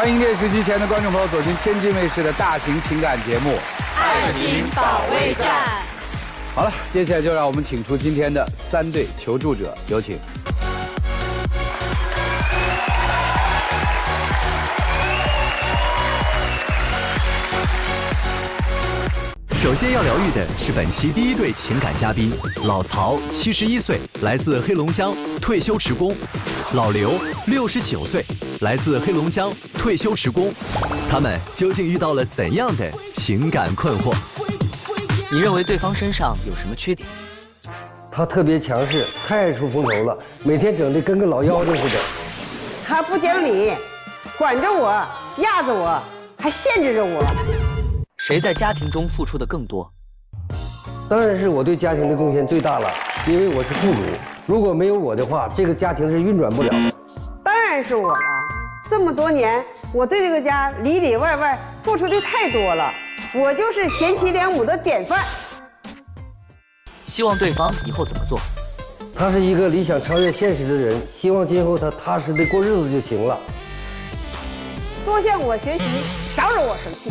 欢迎电视机前的观众朋友走进天津卫视的大型情感节目《爱情保卫战》。好了，接下来就让我们请出今天的3对求助者，有请。首先要疗愈的是本期第1对情感嘉宾，老曹71岁，来自黑龙江，退休职工；老刘69岁，来自黑龙江，退休职工。他们究竟遇到了怎样的情感困惑？你认为对方身上有什么缺点？他特别强势，太爱出风头了，每天整得跟个老妖精似的。他不讲理，管着我，压着我，还限制着我。谁在家庭中付出的更多？当然是我对家庭的贡献最大了，因为我是雇主。如果没有我的话，这个家庭是运转不了的。当然是我了，这么多年，我对这个家里里外外付出的太多了，我就是贤妻良母的典范。希望对方以后怎么做？他是一个理想超越现实的人，希望今后他踏实的过日子就行了。多向我学习，少惹我生气。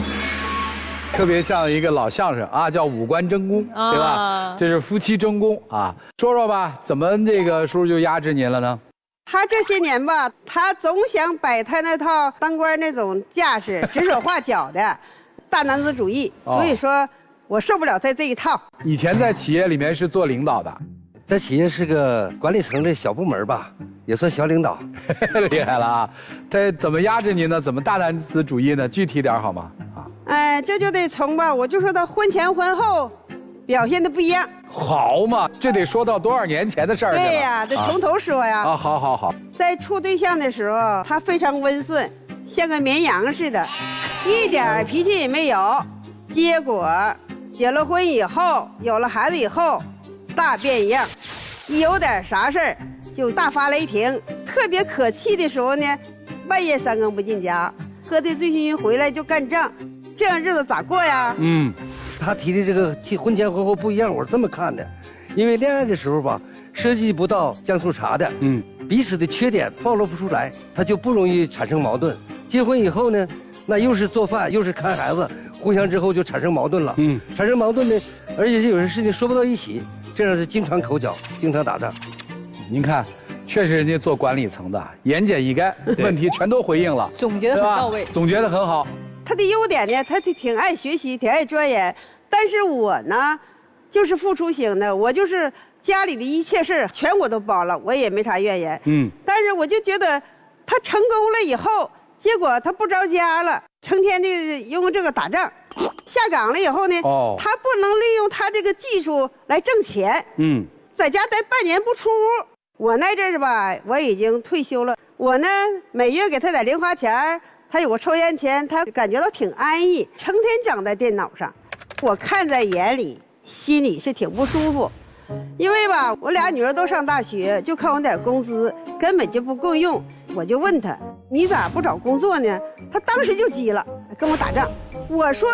特别像一个老相声啊，叫五官争功，对吧？这是夫妻争功啊。说说吧，怎么这个叔叔就压制您了呢？他这些年吧，他总想摆他那套当官那种架势，指手画脚的大男子主义，所以说我受不了他这一套。以前在企业里面是做领导的，在企业是个管理层的小部门吧，也算小领导。厉害了啊！他怎么压制您呢？怎么大男子主义呢？具体点好吗？啊，哎，这就得从吧，我就说他婚前婚后表现的不一样。好嘛，这得说到多少年前的事儿去了。对呀，得从头说呀。啊，好好好。在处对象的时候，他非常温顺，像个绵羊似的，一点脾气也没有。结果结了婚以后，有了孩子以后，大变样，一有点啥事儿就大发雷霆。特别可气的时候呢，半夜3更不进家，喝得醉醺醺回来就干仗，这样日子咋过呀？他提的这个婚前婚后不一样，我是这么看的，因为恋爱的时候吧，涉及不到酱醋茶的，彼此的缺点暴露不出来，他就不容易产生矛盾。结婚以后呢，那又是做饭又是看孩子，互相之后就产生矛盾了，产生矛盾呢，而且有些事情说不到一起，这样是经常口角，经常打仗。您看，确实人家做管理层的，言简意赅，问题全都回应了，总结得很到位，总结得很好。他的优点呢，他挺爱学习，挺爱钻研。但是我呢，就是付出型的，我就是家里的一切事全我都包了，我也没啥怨言。但是我就觉得他成功了以后，结果他不着家了，成天的用这个打仗。下岗了以后呢，他不能利用他这个技术来挣钱。在家待半年不出屋。我那阵儿吧，我已经退休了。我呢，每月给他点零花钱，他有个抽烟钱，他感觉到挺安逸，成天整在电脑上。我看在眼里，心里是挺不舒服。因为吧，我俩女儿都上大学，就靠我点工资，根本就不够用。我就问他，你咋不找工作呢？他当时就急了，跟我打仗。我说，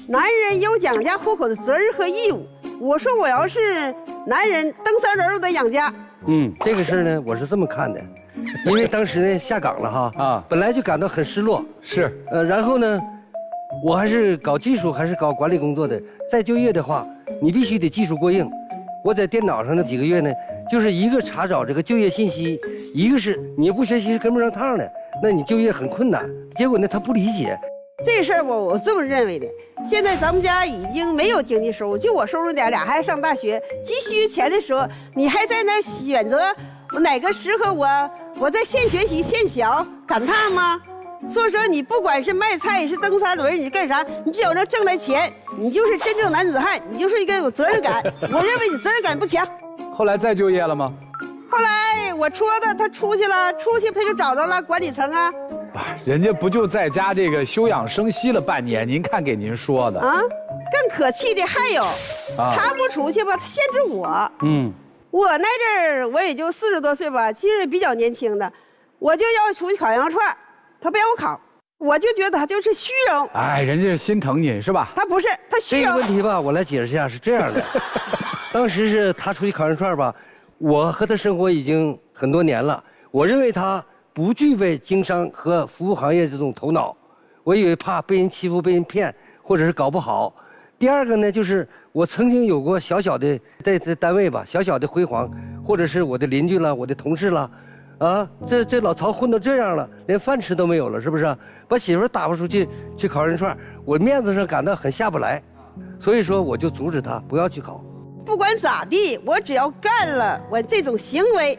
男人有养家糊口的责任和义务。我说，我要是男人，蹬三轮都得养家。这个事儿呢，我是这么看的，因为当时呢下岗了哈，本来就感到很失落，是，然后呢，我还是搞技术还是搞管理工作的，再就业的话，你必须得技术过硬。我在电脑上那几个月呢，就是一个查找这个就业信息，一个是你不学习是跟不上趟的，那你就业很困难。结果呢，他不理解。这事儿我这么认为的。现在咱们家已经没有经济收入，就我收入点，俩还上大学，急需钱的时候，你还在那选择哪个适合我，我在现学习现学，感叹吗？所以说，你不管是卖菜，是蹬三轮，你是干啥，你只要能挣来钱，你就是真正男子汉，你就是一个有责任感。我认为你责任感不强。后来再就业了吗？后来我说的，他出去了，出去他就找着了管理层啊。人家不就在家这个休养生息了半年？您看给您说的啊，更可气的还有，他不出去吧，他限制我。我那阵儿我也就40多岁吧，其实比较年轻的，我就要出去烤羊肉串，他不让我烤，我就觉得他就是虚荣。哎，人家是心疼你是吧？他不是，他虚荣。这个问题吧，我来解释一下，是这样的，当时是他出去烤羊肉串吧，我和他生活已经很多年了，我认为他不具备经商和服务行业这种头脑，我以为怕被人欺负、被人骗，或者是搞不好。第二个呢，就是我曾经有过小小的在单位吧，小小的辉煌，或者是我的邻居了、我的同事了，啊，这老曹混到这样了，连饭吃都没有了，是不是？把媳妇打发出去烤人串，我面子上感到很下不来，所以说我就阻止他不要去烤。不管咋地，我只要干了，我这种行为，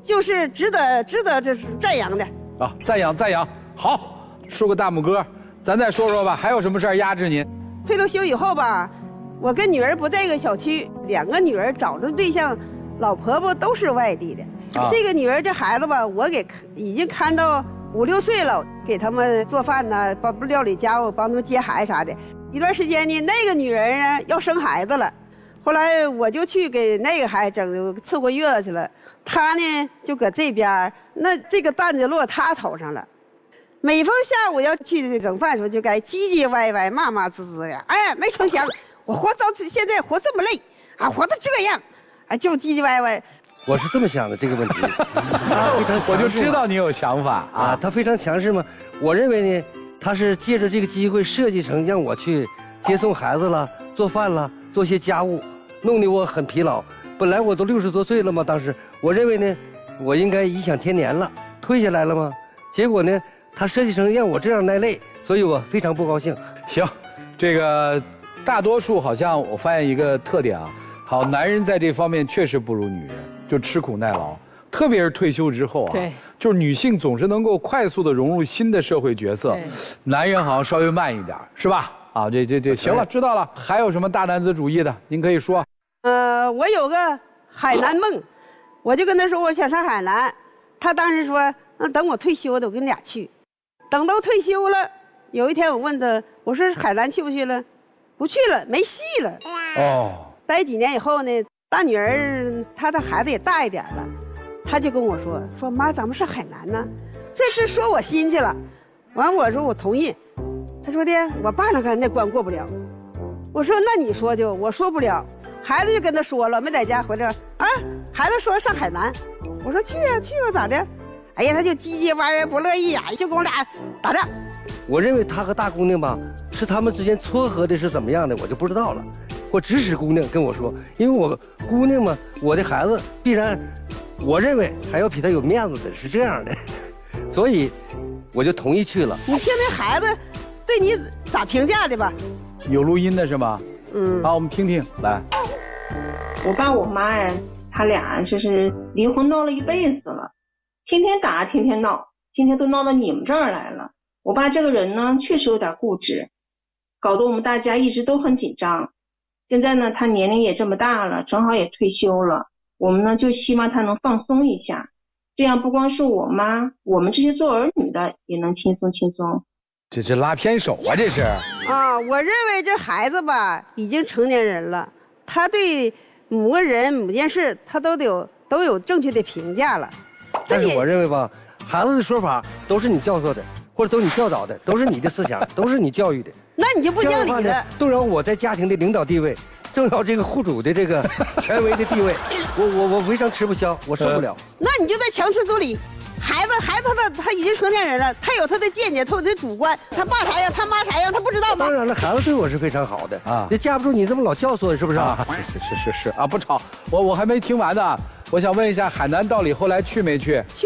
就是值得这是赞扬的。啊，赞扬，好，竖个大拇哥。咱再说说吧，还有什么事儿压制您？退了休以后吧，我跟女儿不在一个小区，2个女儿找着对象，老婆婆都是外地的。这个女儿这孩子吧，我已经看到5、6岁了，给他们做饭呢，帮料理家务，帮他们接孩子啥的。一段时间呢，那个女儿呢要生孩子了，后来我就去给那个孩子伺候月子去了，她呢就搁这边，那这个担子落她头上了。每逢下午要去整饭的时候，就该唧唧歪歪、骂骂滋滋的。哎，没成想我活到现在活这么累啊，活到这样，啊，就唧唧歪歪。我是这么想的这个问题，他非常强势，我就知道你有想法啊。他非常强势嘛。我认为呢，他是借着这个机会设计成让我去接送孩子了、做饭了、做些家务，弄得我很疲劳。本来我都60多岁了嘛，当时我认为呢，我应该颐享天年了，退下来了嘛。结果呢，他设计成让我这样耐累，所以我非常不高兴。行，这个大多数好像我发现一个特点啊，好，男人在这方面确实不如女人，就吃苦耐劳，特别是退休之后啊，对，就是女性总是能够快速的融入新的社会角色，男人好像稍微慢一点，是吧？啊，这行了，知道了。还有什么大男子主义的，您可以说。我有个海南梦，我就跟他说我想上海南，他当时说那等我退休的，我跟你俩去。等到退休了，有一天我问他，我说海南去不去了？不去了，没戏了。哦。待几年以后呢，大女儿她的孩子也大一点了，她就跟我说妈，咱们上海南呢。这是说我心去了。完我说我同意。他说的我爸那关过不了。我说那你说就，我说不了。孩子就跟他说了，没在家回来啊。孩子说上海南，我说去啊咋的？哎呀，他就唧唧歪歪不乐意呀，就跟我俩打仗。我认为他和大姑娘吧，是他们之间撮合的是怎么样的，我就不知道了。我指使姑娘跟我说，因为我姑娘嘛，我的孩子必然，我认为还要比他有面子的，是这样的，所以我就同意去了。你听听孩子对你咋评价的吧？有录音的是吗？好，我们听听来。我爸我妈呀，他俩就是离婚闹了一辈子了，天天打，天天闹，今天都闹到你们这儿来了。我爸这个人呢，确实有点固执，搞得我们大家一直都很紧张。现在呢，他年龄也这么大了，正好也退休了，我们呢就希望他能放松一下，这样不光是我妈，我们这些做儿女的也能轻松轻松。这拉偏手啊，这是啊！我认为这孩子吧，已经成年人了，他对某个人某件事，他都有正确的评价了。但是我认为吧，孩子的说法都是你教唆的，或者都是你教导的，都是你的思想，都是你教育的。那你就不讲理了，动摇我在家庭的领导地位，动摇这个户主的这个权威的地位，我非常吃不消，我受不了。那你就在强词夺理。孩子他已经成年人了，他有他的见解，他有他的主观，他爸啥样，他妈啥样，他不知道吗？当然了，孩子对我是非常好的啊，也架不住你这么老教唆，是不是啊？是啊，不吵，我还没听完呢。我想问一下，海南到底后来去没去？去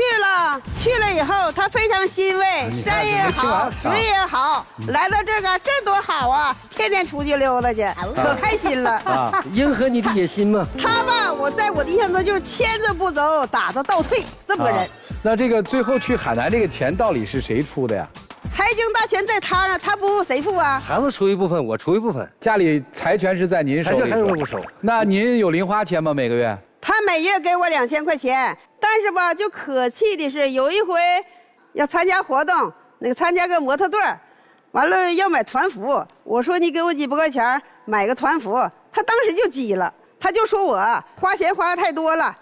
了以后，他非常欣慰，山也好，水也好，来到这个这多好啊！天天出去溜达去，可开心了啊！迎合你的野心嘛。他吧，我在我的印象中就是牵着不走，打着倒退这么个人。那这个最后去海南这个钱到底是谁出的呀？财经大权在他呢，他不付谁付啊？孩子出一部分，我出一部分，家里财权是在您手里。财权还是我手。那您有零花钱吗？每个月？他每月给我2000块钱，但是吧，就可气的是有一回要参加活动，参加个模特队，完了要买团服，我说你给我几百块钱买个团服，他当时就急了，他就说我花钱花的太多了。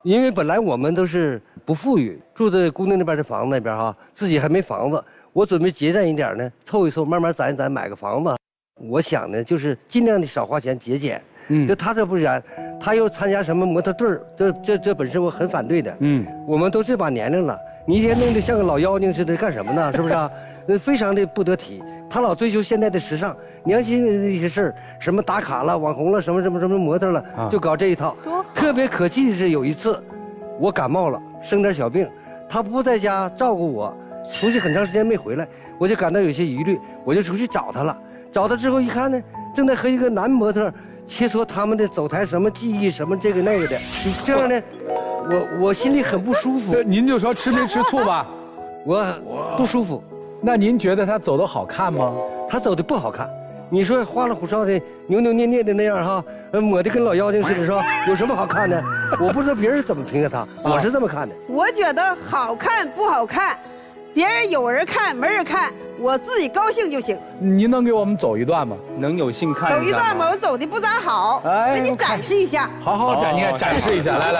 因为本来我们都是不富裕，住在姑娘那边的房子那边哈，自己还没房子，我准备节俭一点呢，凑一凑，慢慢攒一攒，买个房子。我想呢，就是尽量的少花钱，节俭。就他这不然，他又参加什么模特队这本身我很反对的。我们都这把年龄了，你一天弄得像个老妖精似的，干什么呢？是不是啊？非常的不得体。他老追求现在的时尚，年轻人的一些事儿，什么打卡了、网红了，什么模特了，就搞这一套。特别可气的是，有一次我感冒了，生点小病，他不在家照顾我，出去很长时间没回来，我就感到有些疑虑，我就出去找他了。找他之后一看呢，正在和一个男模特切磋他们的走台什么技艺什么这个那个的，这样呢，我心里很不舒服。您就说吃没吃醋吧？我不舒服。那您觉得他走得好看吗？他走的不好看。你说花里胡哨的、扭扭捏捏的那样哈，抹的跟老妖精似的，是吧？有什么好看的？我不知道别人怎么评价他，我是这么看的。我觉得好看不好看，别人有人看没人看，我自己高兴就行。您能给我们走一段吗？能有幸看走一段吧，我走的不咋好，给你展示一下。好，展示一下，来，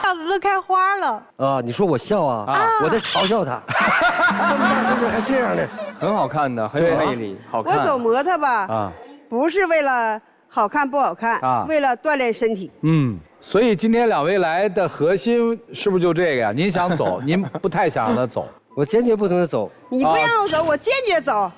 大子都开花了啊！你说我笑啊？我在嘲笑他，这么大岁数还这样的，很好看的，很有魅力，好看。我走模特吧，不是为了好看不好看，为了锻炼身体。所以今天两位来的核心是不是就这个呀？您想走，您不太想让他走。我坚决不能走。你不让我走，我坚决走。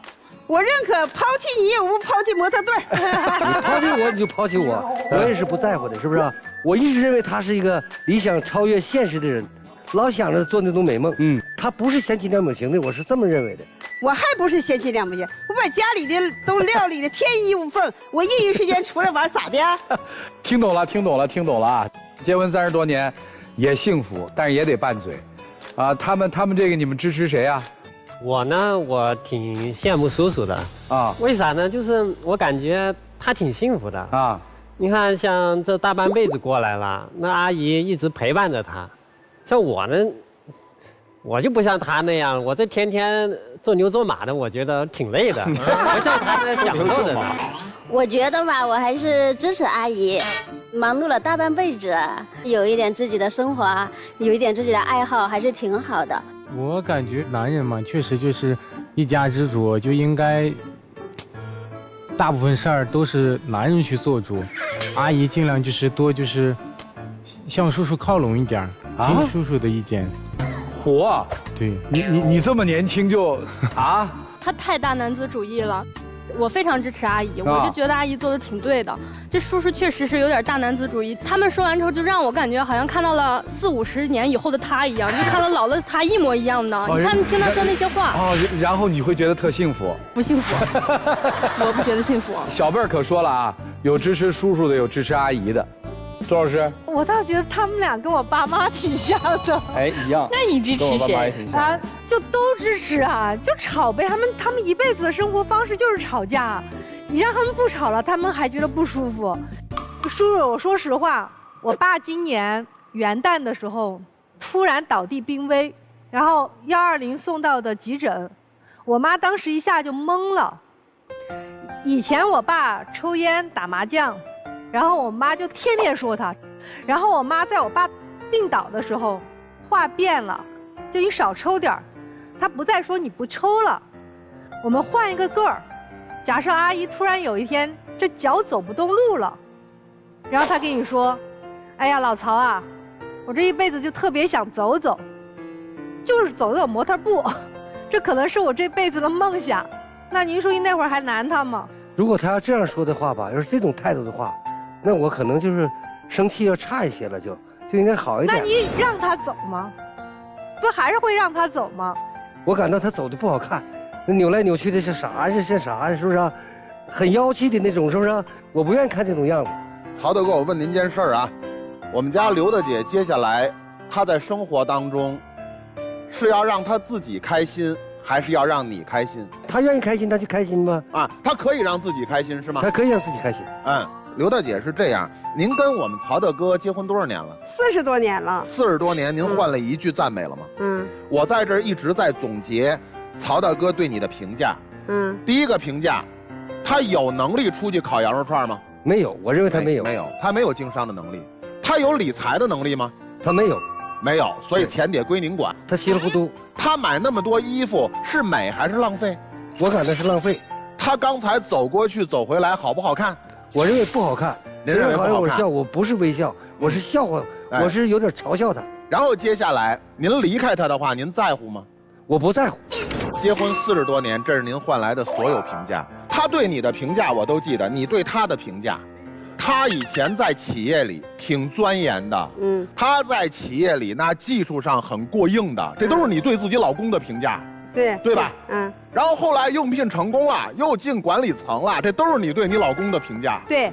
我认可抛弃你，我不抛弃模特队。你抛弃我，你就抛弃我，我也是不在乎的，是不是？我一直认为他是一个理想超越现实的人，老想着做那种美梦。他不是贤妻良母型的，我是这么认为的。我还不是贤妻良母型，我把家里的都料理的天衣无缝，我业余时间出来玩咋的？听懂了啊！结婚30多年，也幸福，但是也得拌嘴。他们这个你们支持谁啊？我呢，我挺羡慕叔叔的啊。为啥呢？就是我感觉他挺幸福的啊。你看，像这大半辈子过来了，那阿姨一直陪伴着他。像我呢，我就不像他那样，我这天天做牛做马的，我觉得挺累的。不像他那享受的呢。我觉得吧，我还是支持阿姨。忙碌了大半辈子，有一点自己的生活，有一点自己的爱好，还是挺好的。我感觉男人嘛，确实就是一家之主，就应该大部分事儿都是男人去做主。阿姨尽量就是多向叔叔靠拢一点，听叔叔的意见。嚯，对你这么年轻就啊？他太大男子主义了。我非常支持阿姨，我就觉得阿姨做的挺对的。这叔叔确实是有点大男子主义。他们说完之后，就让我感觉好像看到了40、50年以后的他一样，就看到老了他一模一样的。你看，听他说那些话。然后你会觉得特幸福？不幸福，我不觉得幸福。小贝儿可说了啊，有支持叔叔的，有支持阿姨的。周老师，我倒觉得他们俩跟我爸妈挺像的。哎，一样。那你支持谁啊？就都支持啊，就吵呗。他们一辈子的生活方式就是吵架，你让他们不吵了，他们还觉得不舒服。叔叔，我说实话，我爸今年元旦的时候突然倒地病危，然后120送到的急诊，我妈当时一下就懵了。以前我爸抽烟打麻将。然后我妈就天天说他，然后我妈在我爸病倒的时候，话变了，就你少抽点儿，她不再说你不抽了，我们换一个个儿，假设阿姨突然有一天这脚走不动路了，然后她跟你说，哎呀老曹啊，我这一辈子就特别想走走，就是走走模特步，这可能是我这辈子的梦想，那您说你那会儿还难他吗？如果他要这样说的话吧，要是这种态度的话。那我可能就是生气要差一些了，就应该好一点。那你让他走吗？不还是会让他走吗？我感到他走的不好看，那扭来扭去的是啥呀？像啥呀？是不是？很妖气的那种，是不是？我不愿意看这种样子。曹大哥，我问您件事啊，我们家刘大姐接下来她在生活当中，是要让她自己开心，还是要让你开心？她愿意开心，她就开心吗？啊，她可以让自己开心是吗？她可以让自己开心。刘大姐是这样，您跟我们曹大哥结婚多少年了？40多年了。40多年，您换了一句赞美了吗？我在这儿一直在总结曹大哥对你的评价。第一个评价，他有能力出去烤羊肉串吗？没有，我认为他没有。没有，他没有经商的能力。他有理财的能力吗？他没有，没有，所以钱得归您管。他稀里糊涂。他买那么多衣服是美还是浪费？我感觉是浪费。他刚才走过去走回来好不好看？我认为不好看。您认为不好看？我笑，我不是微笑，我是笑话，我是有点嘲笑他。然后接下来您离开他的话，您在乎吗？我不在乎。结婚40多年，这是您换来的所有评价。他对你的评价我都记得，你对他的评价。他以前在企业里挺钻研的，他在企业里那技术上很过硬的，这都是你对自己老公的评价，对吧？然后后来应聘成功了，又进管理层了，这都是你对你老公的评价。对，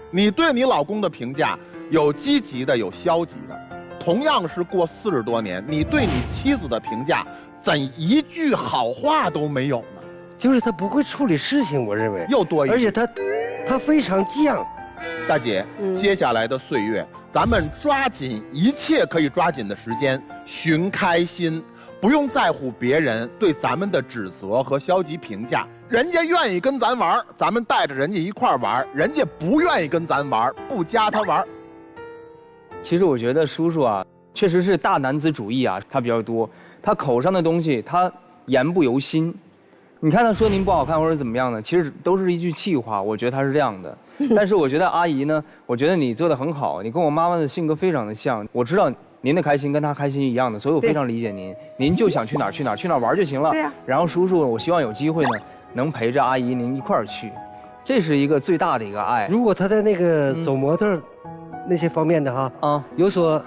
你对你老公的评价有积极的，有消极的。同样是过40多年，你对你妻子的评价，怎一句好话都没有呢？就是他不会处理事情，我认为又多一句，而且他非常犟。大姐，接下来的岁月，咱们抓紧一切可以抓紧的时间，寻开心，不用在乎别人对咱们的指责和消极评价。人家愿意跟咱玩，咱们带着人家一块玩；人家不愿意跟咱玩，不加他玩。其实我觉得叔叔啊，确实是大男子主义啊，他比较多，他口上的东西他言不由心。你看他说您不好看或者怎么样的，其实都是一句气话，我觉得他是这样的。但是我觉得阿姨呢，我觉得你做得很好，你跟我妈妈的性格非常的像。我知道您的开心跟她开心一样的，所以我非常理解您。您就想去哪儿去哪儿，去哪儿玩就行了。对呀。然后叔叔，我希望有机会呢，能陪着阿姨您一块儿去，这是一个最大的一个爱。如果他在那个走模特那些方面的哈有所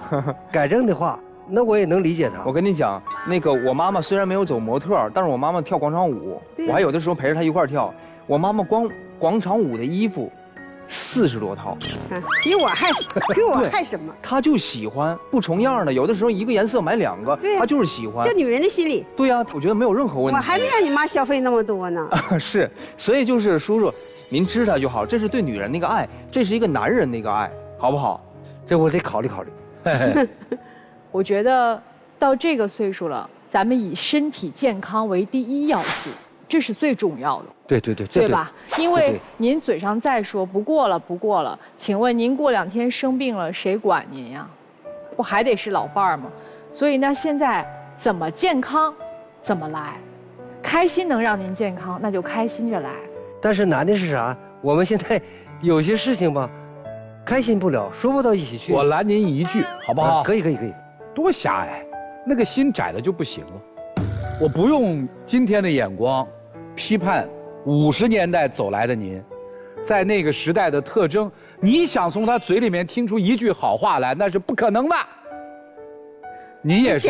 改正的话，那我也能理解他。我跟你讲，那个我妈妈虽然没有走模特，但是我妈妈跳广场舞，我还有的时候陪着她一块儿跳。我妈妈光广场舞的衣服40多套，比我还什么？她就喜欢不重样的，有的时候一个颜色买2个，她就是喜欢。这女人的心理。对呀，我觉得没有任何问题。我还没让你妈消费那么多呢。是，所以就是叔叔，您知道就好，这是对女人的一个爱，这是一个男人的一个爱，好不好？这我得考虑考虑。我觉得到这个岁数了，咱们以身体健康为第一要素，这是最重要的。对吧？因为您嘴上再说不过了，请问您过2天生病了，谁管您呀？不还得是老伴儿吗？所以呢，现在怎么健康，怎么来，开心能让您健康，那就开心着来。但是难的是啥？我们现在有些事情吧，开心不了，说不到一起去。我拦您一句，好不好？可以。多狭隘，那个心窄的就不行了。我不用今天的眼光批判50年代走来的您，在那个时代的特征，你想从他嘴里面听出一句好话来，那是不可能的。您也是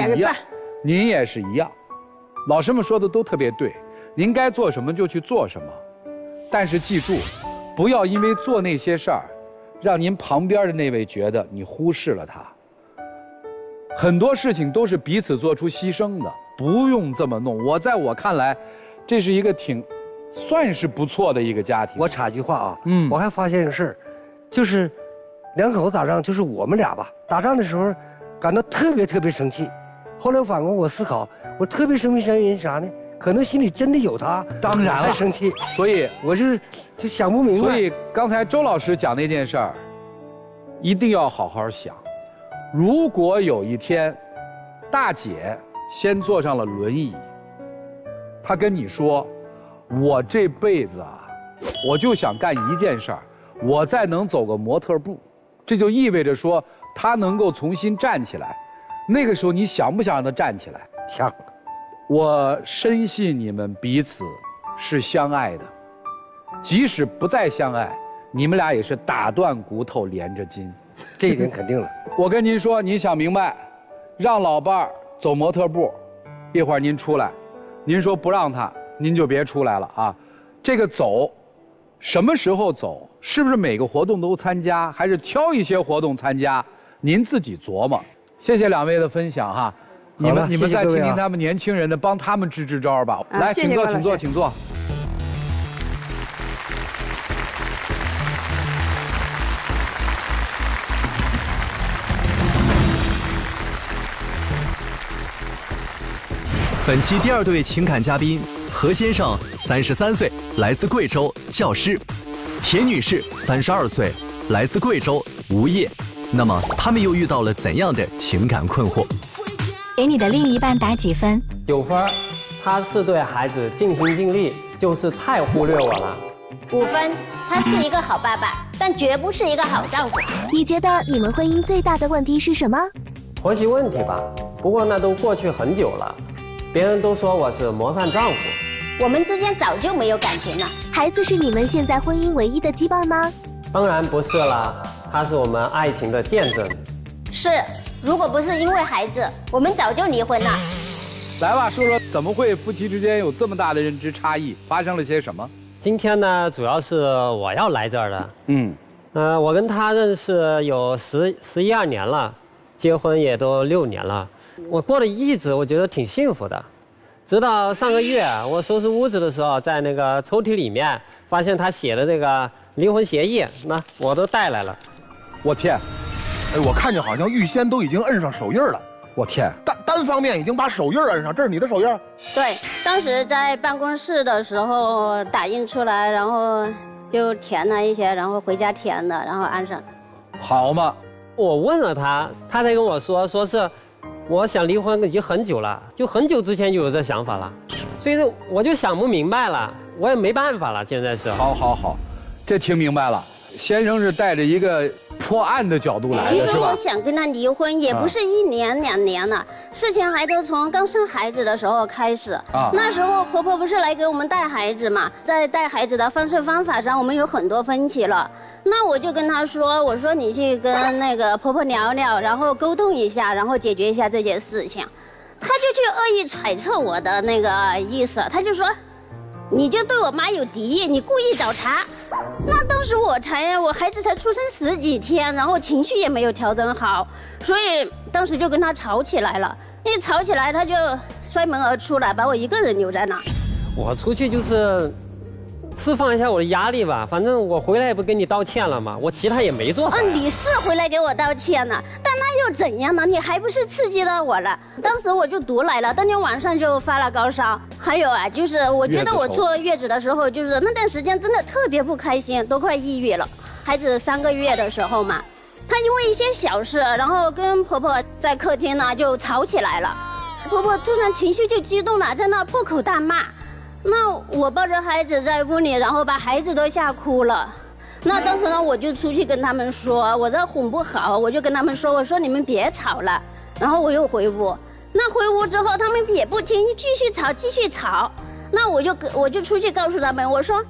一样，老师们说的都特别对，您该做什么就去做什么，但是记住，不要因为做那些事儿，让您旁边的那位觉得你忽视了他。很多事情都是彼此做出牺牲的，不用这么弄。在我看来，这是一个算是不错的一个家庭。我插一句话啊，我还发现一个事儿，就是2口子打仗，就是我们俩吧，打仗的时候感到特别生气。后来反过我思考，我特别生气原因啥呢？可能心里真的有他，当然了，才生气。所以我就想不明白。所以刚才周老师讲那件事儿，一定要好好想。如果有一天，大姐先坐上了轮椅，她跟你说：“我这辈子啊，我就想干一件事儿，我再能走个模特步。”这就意味着说，她能够重新站起来。那个时候，你想不想让她站起来？想。我深信你们彼此是相爱的，即使不再相爱，你们俩也是打断骨头连着筋。这一点肯定了。我跟您说，您想明白，让老伴儿走模特步，一会儿您出来，您说不让他，您就别出来了啊。这个走，什么时候走，是不是每个活动都参加，还是挑一些活动参加，您自己琢磨。谢谢2位的分享哈，你们再听听他们年轻人的，帮他们支招吧。来，请坐。本期第2对情感嘉宾何先生33岁，来自贵州，教师；田女士32岁，来自贵州，无业。那么他们又遇到了怎样的情感困惑？给你的另一半打几分？9分。他是对孩子尽心尽力，就是太忽略我了。5分。他是一个好爸爸，但绝不是一个好丈夫。你觉得你们婚姻最大的问题是什么？婆媳问题吧，不过那都过去很久了，别人都说我是模范丈夫。我们之间早就没有感情了。孩子是你们现在婚姻唯一的羁绊吗？当然不是啦，他是我们爱情的见证。是，如果不是因为孩子，我们早就离婚了。来吧，说说怎么会夫妻之间有这么大的认知差异？发生了些什么？今天呢，主要是我要来这儿的。我跟他认识有11、12年了，结婚也都6年了。我过的日子我觉得挺幸福的，直到上个月我收拾屋子的时候，在那个抽屉里面发现他写的这个离婚协议，那我都带来了。我天！哎，我看见好像预先都已经摁上手印了。我天！单方面已经把手印摁上，这是你的手印？对，当时在办公室的时候打印出来，然后就填了一些，然后回家填的，然后安上。好嘛！我问了他，他才跟我说是我想离婚已经很久了，就很久之前就有这想法了，所以说我就想不明白了，我也没办法了，现在是。好，这听明白了。先生是带着一个破案的角度来的，是吧？其实我想跟他离婚，也不是1年2年了，事情还都从刚生孩子的时候开始。那时候婆婆不是来给我们带孩子嘛，在带孩子的方式方法上，我们有很多分歧了。那我就跟他说，我说你去跟那个婆婆聊聊，然后沟通一下，然后解决一下这件事情。他就去恶意揣测我的那个意思，他就说，你就对我妈有敌意，你故意找茬。那当时我孩子才出生10几天，然后情绪也没有调整好，所以当时就跟他吵起来了。一吵起来，他就摔门而出了，把我一个人留在那。我出去就是释放一下我的压力吧，反正我回来也不跟你道歉了嘛，我其他也没做。你是回来给我道歉了，但那又怎样呢？你还不是刺激到我了？当时我就毒来了，当天晚上就发了高烧。还有啊，就是我觉得我坐月子的时候，就是那段时间真的特别不开心，都快抑郁了。孩子3个月的时候嘛，她因为一些小事，然后跟婆婆在客厅呢就吵起来了。婆婆突然情绪就激动了，在那破口大骂。那我抱着孩子在屋里，然后把孩子都吓哭了。那当时呢，我就出去跟他们说，我这哄不好，我就跟他们说，我说你们别吵了。然后我又回屋，那回屋之后他们也不听，继续吵。那我就出去告诉他们，我说，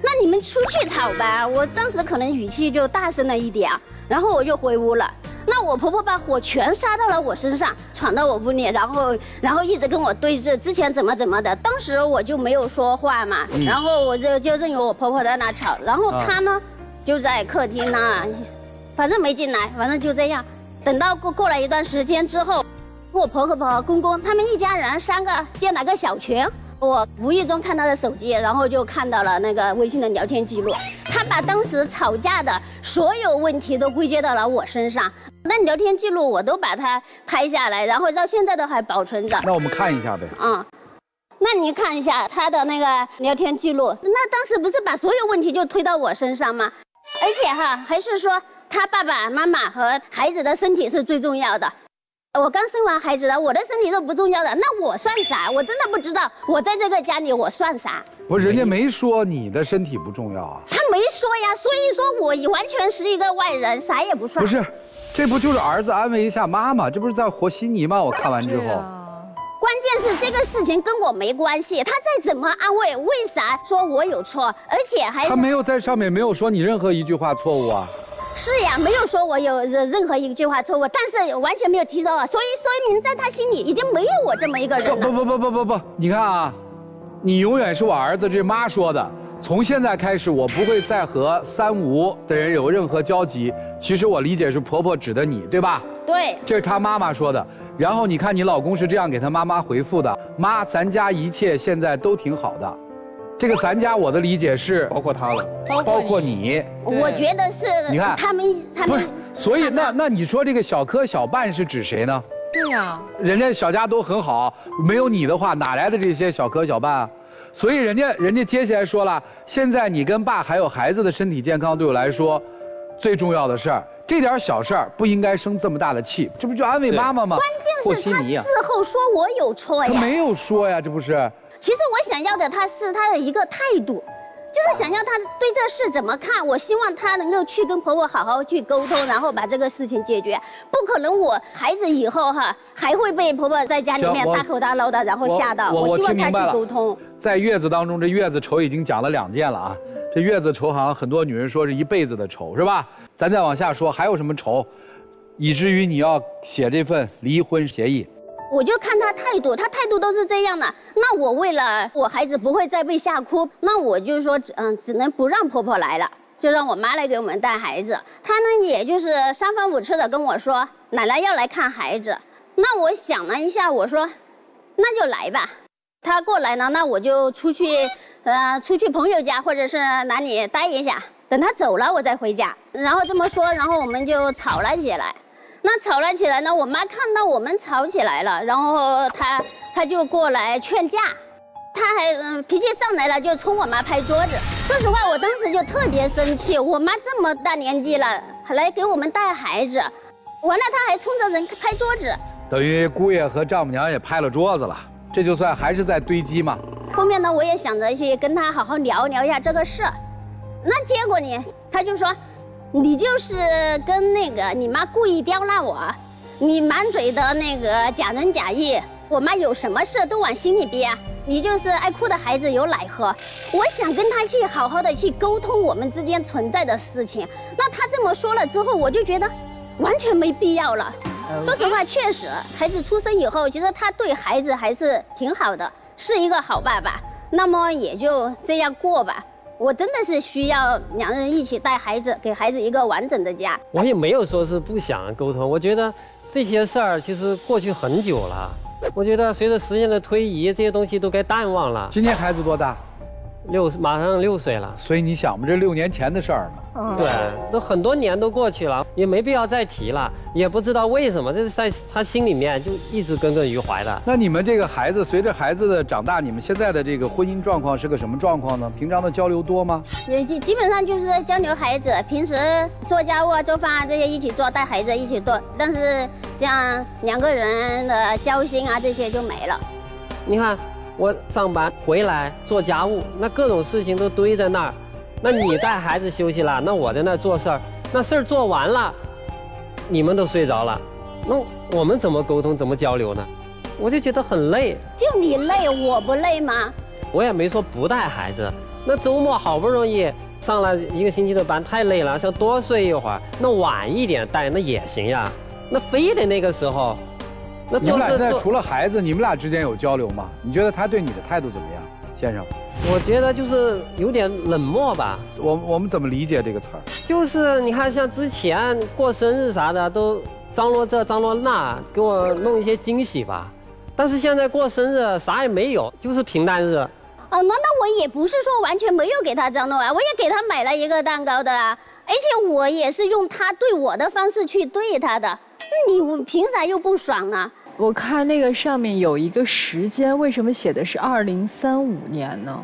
那你们出去吵吧。我当时可能语气就大声了一点，然后我就回屋了。那我婆婆把火全撒到了我身上，闯到我屋里，然后一直跟我对峙，之前怎么的。当时我就没有说话嘛，然后我就任由我婆婆在那吵，然后她呢就在客厅那，反正没进来，反正就这样。等到过了一段时间之后，我婆婆、公公他们一家人3个建了个小群。我无意中看他的手机，然后就看到了那个微信的聊天记录。他把当时吵架的所有问题都归结到了我身上。那聊天记录我都把它拍下来，然后到现在都还保存着。那我们看一下呗。那你看一下他的那个聊天记录，那当时不是把所有问题就推到我身上吗？而且还是说他爸爸妈妈和孩子的身体是最重要的。我刚生完孩子了，我的身体都不重要的，那我算啥？我真的不知道，我在这个家里我算啥？不是，人家没说你的身体不重要啊。他没说呀，所以说我完全是一个外人，啥也不算。不是，这不就是儿子安慰一下妈妈，这不是在和稀泥吗？我看完之后。关键是这个事情跟我没关系，他再怎么安慰，为啥说我有错？而且还他没有在上面没有说你任何一句话错误啊。是呀，没有说我有任何一句话错误，但是完全没有提到啊，所以说明在他心里已经没有我这么一个人了。不，你看啊，你永远是我儿子，这是妈说的。从现在开始，我不会再和3、5的人有任何交集。其实我理解是婆婆指的你，对吧？对，这是他妈妈说的。然后你看你老公是这样给他妈妈回复的：妈，咱家一切现在都挺好的。这个咱家我的理解是包括他了，包括你。我觉得是，你看他们不是，所以那你说这个小磕小绊是指谁呢？对呀，人家小家都很好，没有你的话，哪来的这些小磕小绊啊？所以人家接下来说了，现在你跟爸还有孩子的身体健康对我来说最重要的事儿，这点小事儿不应该生这么大的气，这不就安慰妈妈吗？关键是他事后说我有错呀，他没有说呀，这不是。其实我想要的是他的一个态度，就是想要她对这事怎么看。我希望她能够去跟婆婆好好去沟通，然后把这个事情解决。不可能我孩子以后还会被婆婆在家里面大吼大闹的，然后吓到。我希望她去沟通。在月子当中，这月子仇已经讲了2件了啊。这月子仇好像很多女人说是一辈子的仇，是吧？咱再往下说，还有什么仇，以至于你要写这份离婚协议？我就看他态度都是这样的。那我为了我孩子不会再被吓哭，那我就说，只能不让婆婆来了，就让我妈来给我们带孩子。她呢，也就是3番5次的跟我说，奶奶要来看孩子。那我想了一下，我说，那就来吧。她过来呢，那我就出去朋友家或者是哪里待一下，等她走了我再回家。然后这么说，然后我们就吵了起来。那吵了起来呢，我妈看到我们吵起来了，然后她就过来劝架，她还脾气上来了，就冲我妈拍桌子。说实话，我当时就特别生气，我妈这么大年纪了，还来给我们带孩子，完了她还冲着人拍桌子，等于姑爷和丈母娘也拍了桌子了，这就算还是在堆积嘛。后面呢，我也想着去跟她好好聊一下这个事，那结果呢，她就说。你就是跟你妈故意刁难我，你满嘴的假仁假义，我妈有什么事都往心里憋，你就是爱哭的孩子有奶喝。我想跟她去好好的去沟通我们之间存在的事情，那她这么说了之后，我就觉得完全没必要了。说实话，确实孩子出生以后，其实他对孩子还是挺好的，是一个好爸爸。那么也就这样过吧。我真的是需要2人一起带孩子，给孩子一个完整的家。我也没有说是不想沟通，我觉得这些事儿其实过去很久了。我觉得随着时间的推移，这些东西都该淡忘了。今年孩子多大马上6岁了。所以你想吧，这6年前的事儿嘛。对，都很多年都过去了，也没必要再提了，也不知道为什么，这是在他心里面就一直耿耿于怀的。那你们这个孩子，随着孩子的长大，你们现在的这个婚姻状况是个什么状况呢？平常的交流多吗？基本上就是交流孩子，平时做家务啊、做饭啊这些一起做，带孩子一起做，但是像2个人的交心啊这些就没了。你看我上班回来做家务，那各种事情都堆在那儿。那你带孩子休息了，那我在那做事儿，那事儿做完了，你们都睡着了，那我们怎么沟通，怎么交流呢？我就觉得很累。就你累，我不累吗？我也没说不带孩子，那周末好不容易上了1个星期的班，太累了，想多睡一会儿，那晚一点带那也行呀，那非得那个时候，那你们俩现在除了孩子，你们俩之间有交流吗？你觉得他对你的态度怎么样，先生？我觉得就是有点冷漠吧。我们怎么理解这个词儿？就是你看，像之前过生日啥的，都张罗这张罗那，给我弄一些惊喜吧。但是现在过生日啥也没有，就是平淡日。那我也不是说完全没有给他张罗啊，我也给他买了一个蛋糕的啊，而且我也是用他对我的方式去对他的。你凭啥又不爽呢？我看那个上面有一个时间，为什么写的是2035年呢？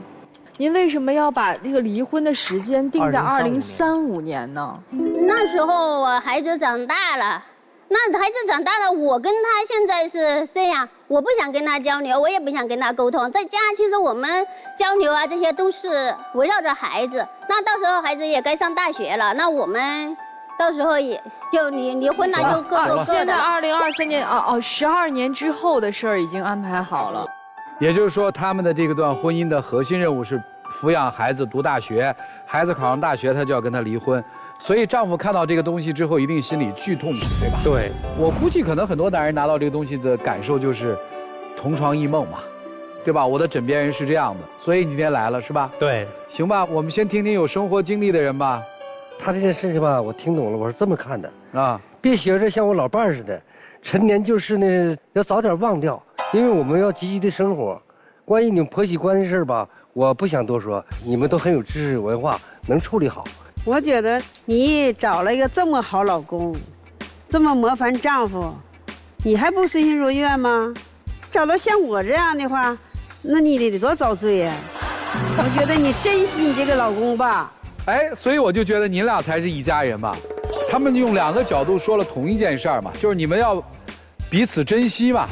您为什么要把这个离婚的时间定在2035年呢？那时候我孩子长大了，那孩子长大了，我跟他现在是这样，我不想跟他交流，我也不想跟他沟通。在家其实我们交流啊，这些都是围绕着孩子。那到时候孩子也该上大学了，那我们到时候也就离婚了，就各做各的。现在2023年12年之后的事儿已经安排好了。也就是说，他们的这段婚姻的核心任务是抚养孩子读大学，孩子考上大学，他就要跟他离婚。所以丈夫看到这个东西之后，一定心里剧痛，对吧？对，我估计可能很多男人拿到这个东西的感受就是同床异梦嘛，对吧？我的枕边人是这样的，所以你今天来了是吧？对，行吧，我们先听听有生活经历的人吧。他这件事情吧，我听懂了，我是这么看的啊，别学着像我老伴儿似的，陈年旧事呢要早点忘掉，因为我们要积极的生活。关于你们婆媳关系事儿吧，我不想多说，你们都很有知识文化，能处理好。我觉得你找了一个这么好老公，这么模范丈夫，你还不随心如愿吗？找到像我这样的话，那你得多遭罪呀！我觉得你珍惜你这个老公吧。哎，所以我就觉得你俩才是一家人嘛。他们用2个角度说了同一件事儿嘛，就是你们要彼此珍惜嘛。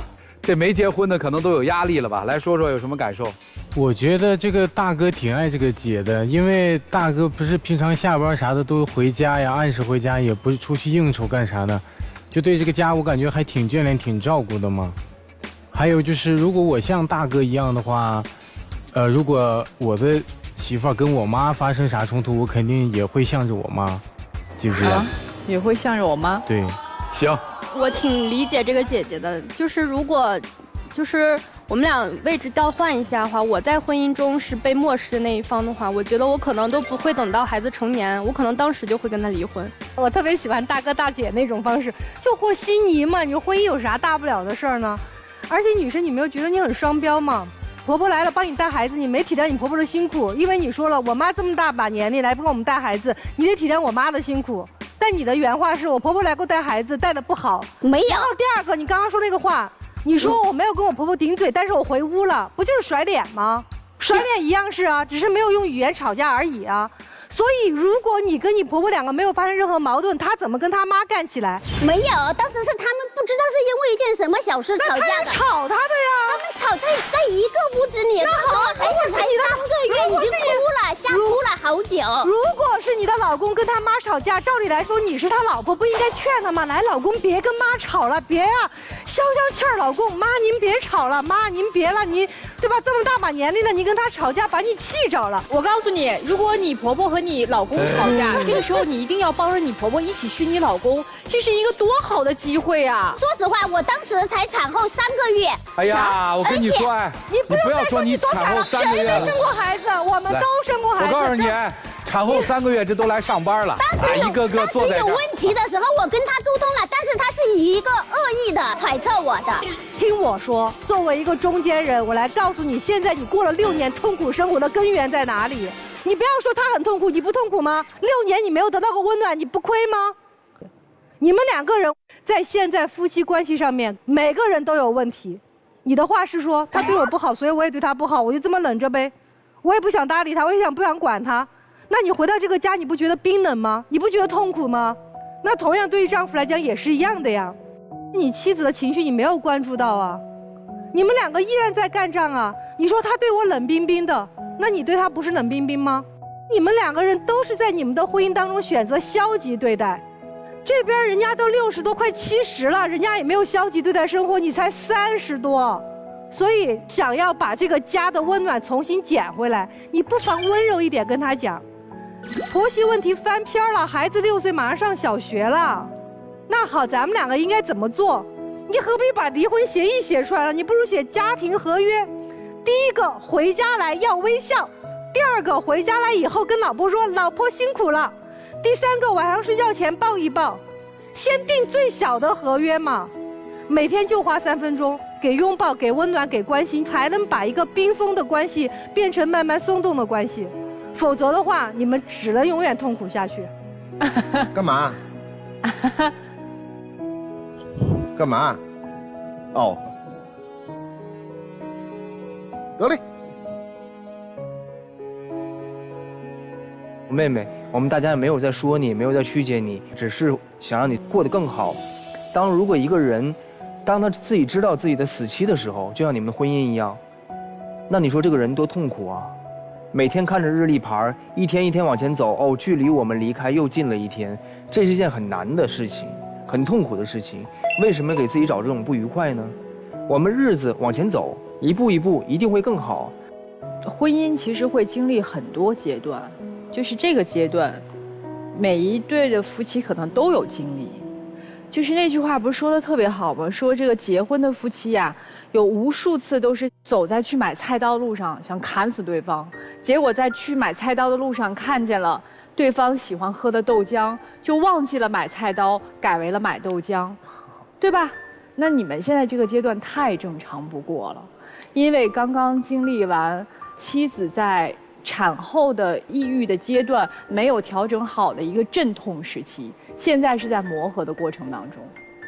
这没结婚的可能都有压力了吧？来说说有什么感受？我觉得这个大哥挺爱这个姐的，因为大哥不是平常下班啥的都回家呀，按时回家，也不是出去应酬干啥的，就对这个家我感觉还挺眷恋、挺照顾的嘛。还有就是，如果我像大哥一样的话，如果我的媳妇儿跟我妈发生啥冲突，我肯定也会向着我妈，记不记得？也会向着我妈。对，行。我挺理解这个姐姐的，就是如果，就是我们俩位置调换一下的话，我在婚姻中是被漠视的那一方的话，我觉得我可能都不会等到孩子成年，我可能当时就会跟他离婚。我特别喜欢大哥大姐那种方式，就和稀泥嘛，你说婚姻有啥大不了的事儿呢？而且女生，你没有觉得你很双标吗？婆婆来了帮你带孩子，你没体谅你婆婆的辛苦，因为你说了，我妈这么大把年龄来帮我们带孩子，你得体谅我妈的辛苦。但你的原话是我婆婆来给我带孩子，带的不好，没有。然后第二个，你刚刚说那个话，你说我没有跟我婆婆顶嘴，但是我回屋了，不就是甩脸吗？甩脸一样是啊，只是没有用语言吵架而已啊。所以，如果你跟你婆婆两个没有发生任何矛盾，她怎么跟她妈干起来？没有，当时是他们不知道是因为一件什么小事吵架的。吵她的呀。他们吵在一个屋子里，那好，孩子才3个月，已经哭了，吓哭了好久。如果是你的老公跟他妈吵架，照理来说你是他老婆，不应该劝他吗？来，老公别跟妈吵了，别啊，消消气儿，老公，妈您别吵了，妈您别了，您对吧？这么大把年龄了，你跟他吵架，把你气着了。我告诉你，如果你婆婆和你老公吵架，这个时候你一定要帮着你婆婆一起训你老公，这是一个多好的机会啊！说实话，我当时才产后3个月。哎呀，我跟你说，哎，你不要说你产后3个月了，谁没生过孩子？我们都生过孩子。我告诉你，产后3个月这都来上班了，一个个坐在这。当时有问题的时候，我跟他沟通了，但是他是以一个恶意的揣测我的。听我说，作为一个中间人，我来告诉你，现在你过了6年痛苦生活的根源在哪里？你不要说他很痛苦，你不痛苦吗？6年你没有得到过温暖，你不亏吗？你们2个人在现在夫妻关系上面，每个人都有问题。你的话是说他对我不好，所以我也对他不好，我就这么冷着呗，我也不想搭理他，我也不想管他。那你回到这个家，你不觉得冰冷吗？你不觉得痛苦吗？那同样对于丈夫来讲也是一样的呀。你妻子的情绪你没有关注到啊，你们2个依然在干仗啊。你说他对我冷冰冰的，那你对他不是冷冰冰吗？你们2个人都是在你们的婚姻当中选择消极对待。这边人家都60多快70了，人家也没有消极对待生活，你才30多。所以想要把这个家的温暖重新捡回来，你不妨温柔一点跟他讲，婆媳问题翻篇了，孩子6岁马上上小学了，那好，咱们2个应该怎么做？你何必把离婚协议写出来了？你不如写家庭合约。第一个，回家来要微笑；第二个，回家来以后跟老婆说老婆辛苦了；第3个，晚上睡觉前抱一抱。先定最小的合约嘛，每天就花3分钟，给拥抱，给温暖，给关心，才能把一个冰封的关系变成慢慢松动的关系。否则的话，你们只能永远痛苦下去。干嘛？干嘛？哦，得嘞。妹妹，我们大家也没有在说你，没有在曲解你，只是想让你过得更好。如果一个人，当他自己知道自己的死期的时候，就像你们的婚姻一样，那你说这个人多痛苦啊！每天看着日历牌，一天一天往前走，哦，距离我们离开又近了1天，这是一件很难的事情，很痛苦的事情。为什么给自己找这种不愉快呢？我们日子往前走，一步一步，一定会更好。婚姻其实会经历很多阶段，就是这个阶段，每一对的夫妻可能都有经历。就是那句话不是说的特别好吗？说这个结婚的夫妻呀，有无数次都是走在去买菜刀路上想砍死对方，结果在去买菜刀的路上看见了对方喜欢喝的豆浆，就忘记了买菜刀，改为了买豆浆，对吧？那你们现在这个阶段太正常不过了，因为刚刚经历完妻子在产后的抑郁的阶段没有调整好的一个阵痛时期，现在是在磨合的过程当中。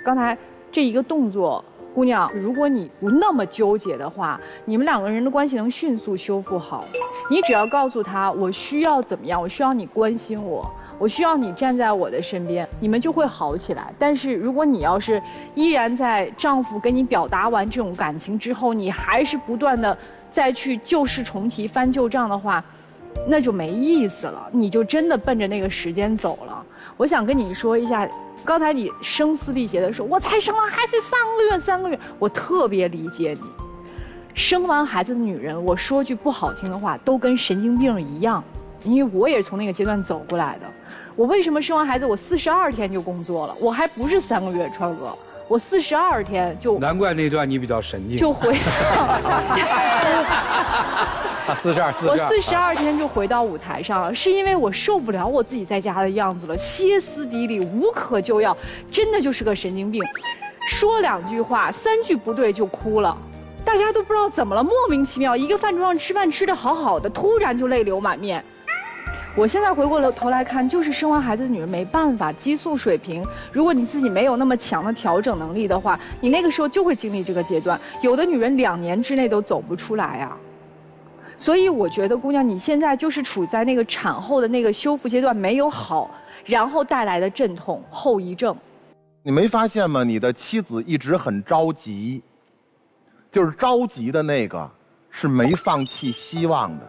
刚才这一个动作，姑娘，如果你不那么纠结的话，你们2个人的关系能迅速修复好。你只要告诉他，我需要怎么样，我需要你关心我，我需要你站在我的身边，你们就会好起来。但是如果你要是依然在丈夫跟你表达完这种感情之后，你还是不断的再去旧事重提、翻旧账的话，那就没意思了，你就真的奔着那个时间走了。我想跟你说一下，刚才你声嘶力竭的说，我才生完孩子3个月，我特别理解你。生完孩子的女人，我说句不好听的话，都跟神经病一样，因为我也是从那个阶段走过来的。我为什么生完孩子我42天就工作了？我还不是3个月，川哥，我42天就。难怪那段你比较神经。就回到。我42天就回到舞台上了，是因为我受不了我自己在家的样子了，歇斯底里，无可救药，真的就是个神经病。说2句话，3句不对就哭了。大家都不知道怎么了，莫名其妙，一个饭桌上吃饭吃得好好的，突然就泪流满面。我现在回过头来看，就是生完孩子的女人没办法，激素水平，如果你自己没有那么强的调整能力的话，你那个时候就会经历这个阶段。有的女人2年之内都走不出来啊。所以我觉得姑娘，你现在就是处在那个产后的那个修复阶段没有好，然后带来的阵痛后遗症。你没发现吗？你的妻子一直很着急。就是着急的那个是没放弃希望的，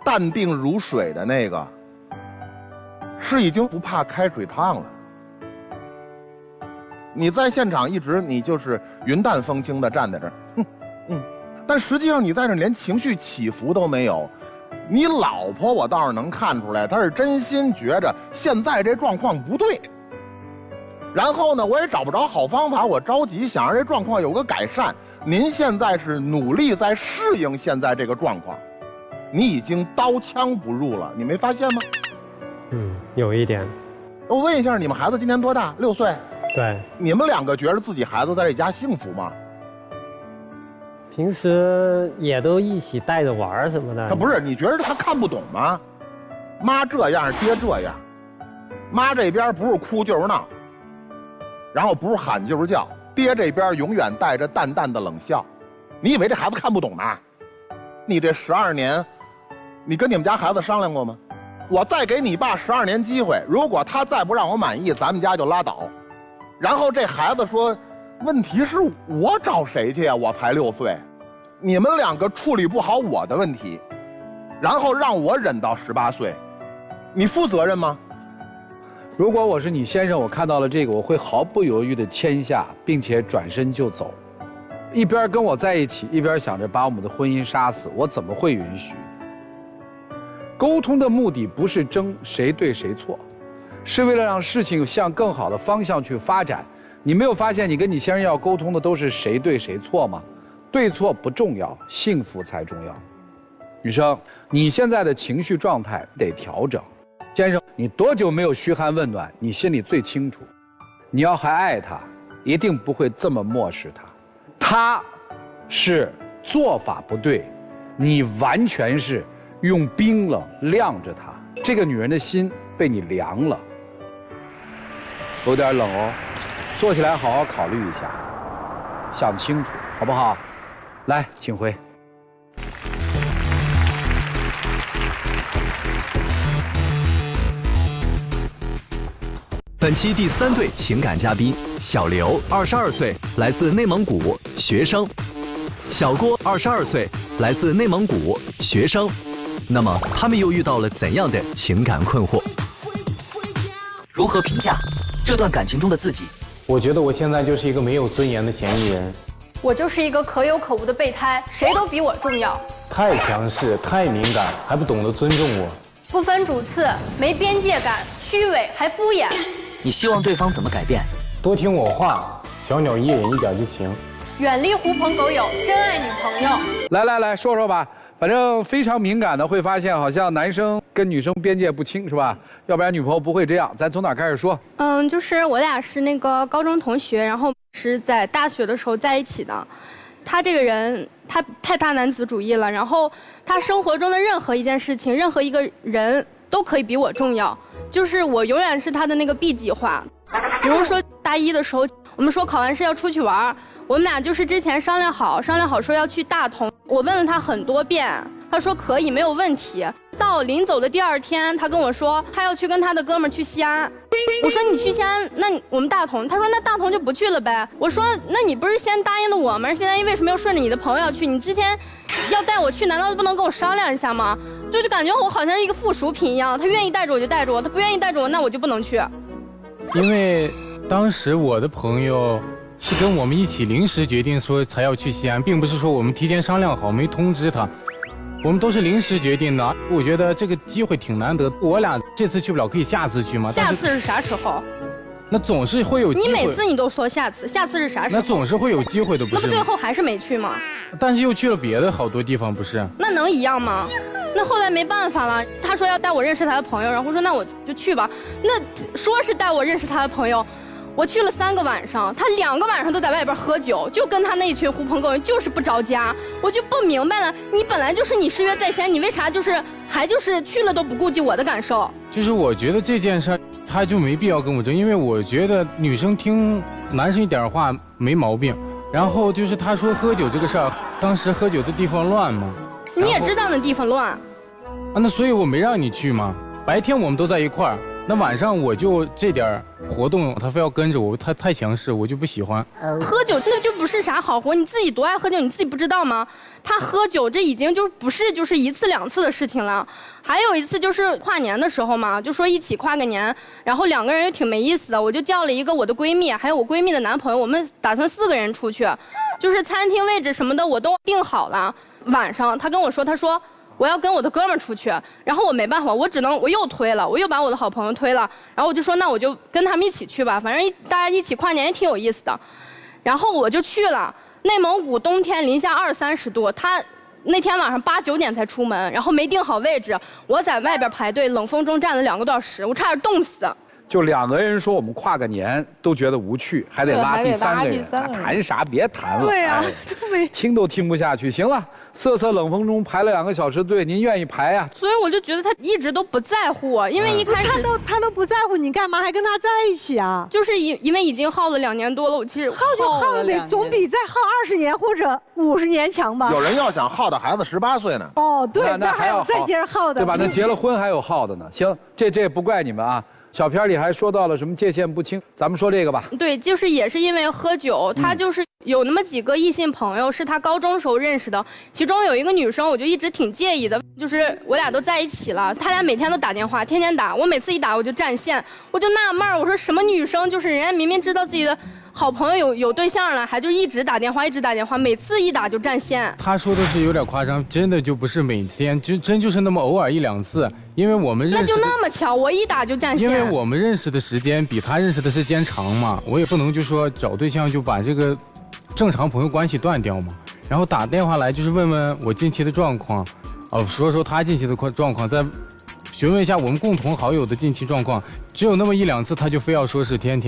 淡定如水的那个是已经不怕开水烫了。你在现场一直你就是云淡风轻的站在这儿，但实际上你在这连情绪起伏都没有。你老婆我倒是能看出来，她是真心觉着现在这状况不对。然后呢，我也找不着好方法，我着急想让这状况有个改善。您现在是努力在适应现在这个状况，你已经刀枪不入了，你没发现吗？有一点。我问一下，你们孩子今年多大？6岁。对。你们2个觉得自己孩子在这家幸福吗？平时也都一起带着玩什么的。他不是，你觉得他看不懂吗？妈这样，爹这样，妈这边不是哭就是闹。然后不是喊就是叫，爹这边永远带着淡淡的冷笑，你以为这孩子看不懂呢？你这12年，你跟你们家孩子商量过吗？我再给你爸12年机会，如果他再不让我满意，咱们家就拉倒。然后这孩子说，问题是我找谁去呀？我才6岁，你们2个处理不好我的问题，然后让我忍到18岁，你负责任吗？如果我是你先生，我看到了这个，我会毫不犹豫地签下，并且转身就走，一边跟我在一起，一边想着把我们的婚姻杀死，我怎么会允许？沟通的目的不是争谁对谁错，是为了让事情向更好的方向去发展。你没有发现你跟你先生要沟通的都是谁对谁错吗？对错不重要，幸福才重要。女生，你现在的情绪状态得调整。先生，你多久没有嘘寒问暖？你心里最清楚。你要还爱他，一定不会这么漠视他。他是做法不对，你完全是用冰冷晾着他。这个女人的心被你凉了，有点冷哦。坐起来好好考虑一下，想清楚好不好？来，请回。本期第3对情感嘉宾小刘，22岁，来自内蒙古，学生；小郭，22岁，来自内蒙古，学生。那么他们又遇到了怎样的情感困惑？如何评价这段感情中的自己？我觉得我现在就是一个没有尊严的嫌疑人。我就是一个可有可无的备胎，谁都比我重要。太强势，太敏感，还不懂得尊重我。不分主次，没边界感，虚伪还敷衍。你希望对方怎么改变？多听我话，小鸟依人一点就行。远离狐朋狗友，真爱女朋友。来说说吧，反正非常敏感的会发现，好像男生跟女生边界不清，是吧？要不然女朋友不会这样。咱从哪开始说？就是我俩是那个高中同学，然后是在大学的时候在一起的。他这个人，他太大男子主义了，然后他生活中的任何一件事情，任何一个人都可以比我重要。就是我永远是他的那个 B 计划。比如说大一的时候，我们说考完试要出去玩，我们俩就是之前商量好说要去大同。我问了他很多遍，他说可以没有问题。到临走的第2天，他跟我说他要去跟他的哥们儿去西安。我说你去西安，那我们大同，他说那大同就不去了呗。我说那你不是先答应的我吗？现在为什么要顺着你的朋友要去？你之前要带我去，难道不能跟我商量一下吗？就感觉我好像一个附属品一样，他愿意带着我就带着我，他不愿意带着我，那我就不能去。因为当时我的朋友是跟我们一起临时决定说才要去西安，并不是说我们提前商量好没通知他。我们都是临时决定的，我觉得这个机会挺难得。我俩这次去不了，可以下次去吗？下次是啥时候？那总是会有机会。你每次你都说下次，下次是啥时候？那总是会有机会的，不是吗？那不最后还是没去吗？但是又去了别的好多地方，不是？那能一样吗？那后来没办法了，他说要带我认识他的朋友，然后说那我就去吧。那说是带我认识他的朋友。我去了3个晚上，他2个晚上都在外边喝酒，就跟他那一群狐朋狗友，就是不着家。我就不明白了，你本来就是你誓约在先，你为啥还去了都不顾及我的感受？就是我觉得这件事他就没必要跟我争，因为我觉得女生听男生一点话没毛病。然后就是他说喝酒这个事儿，当时喝酒的地方乱嘛，你也知道那地方乱啊，那所以我没让你去嘛。白天我们都在一块儿。那晚上我就这点活动，他非要跟着我，他太强势，我就不喜欢。喝酒那就不是啥好活，你自己多爱喝酒，你自己不知道吗？他喝酒这已经就不是1次2次的事情了。还有一次就是跨年的时候嘛，就说一起跨个年，然后2个人又挺没意思的，我就叫了一个我的闺蜜，还有我闺蜜的男朋友，我们打算4个人出去，就是餐厅位置什么的我都定好了。晚上他跟我说，他说。我要跟我的哥们儿出去，然后我没办法，我又推了，我又把我的好朋友推了，然后我就说那我就跟他们一起去吧，反正大家一起跨年也挺有意思的，然后我就去了。内蒙古冬天零下20-30度，他那天晚上8、9点才出门，然后没定好位置，我在外边排队，冷风中站了2个多小时，我差点冻死。就2个人说我们跨个年都觉得无趣，还得拉第3个人，谈啥别谈了。对呀，听都听不下去。行了，瑟瑟冷风中排了2个小时队，您愿意排呀？所以我就觉得他一直都不在乎我，因为一开始他都不在乎你，干嘛还跟他在一起啊？就是因为已经耗了2年多了，我其实耗就耗了呗，总比再耗20年或者50年强吧。有人要想耗的孩子18岁呢。哦，对，那还有再接着耗的，对吧？那结了婚还有耗的呢。行，这不怪你们啊。小片里还说到了什么界限不清，咱们说这个吧。对，就是也是因为喝酒，他就是有那么几个异性朋友是他高中时候认识的，其中有一个女生我就一直挺介意的，就是我俩都在一起了，他俩每天都打电话，天天打，我每次一打我就占线，我就纳闷，我说什么女生，就是人家明明知道自己的好朋友有对象了，还就一直打电话，每次一打就占线。他说的是有点夸张，真的就不是每天，就是那么偶尔1、2次，因为我们认识。那就那么巧，我一打就占线。因为我们认识的时间比他认识的时间长嘛，我也不能就说找对象就把这个正常朋友关系断掉嘛。然后打电话来就是问问我近期的状况，说他近期的状况，再询问一下我们共同好友的近期状况。只有那么1、2次，他就非要说是天。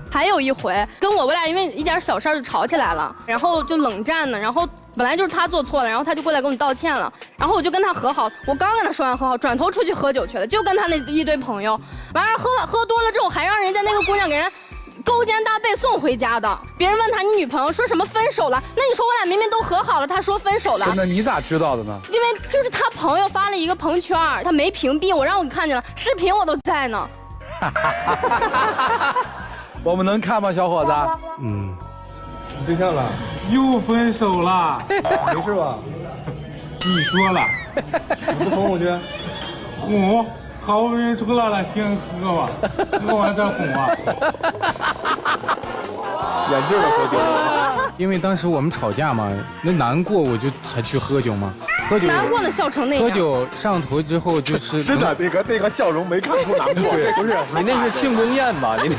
还有一回，跟我俩因为一点小事就吵起来了，然后就冷战呢。然后本来就是他做错了，然后他就过来跟我道歉了。然后我就跟他和好，我刚跟他说完和好，转头出去喝酒去了，就跟他那一堆朋友。完了喝多了之后，还让人家那个姑娘给人勾肩搭背送回家的。别人问他你女朋友说什么分手了，那你说我俩明明都和好了，他说分手了。那你咋知道的呢？因为就是他朋友发了一个朋友圈，他没屏蔽我，让我看见了，视频我都在呢。我们能看吗，小伙子？你对象了？又分手了？没事吧？你说了，你不哄我去？哄，好不容易出来了，先喝吧，喝完再哄啊。眼镜都喝丢了。因为当时我们吵架嘛，那难过我就才去喝酒嘛。喝酒难过的笑成那样。喝酒上头之后就是真的那个笑容没看出难过。不是你那是庆功宴吧？你是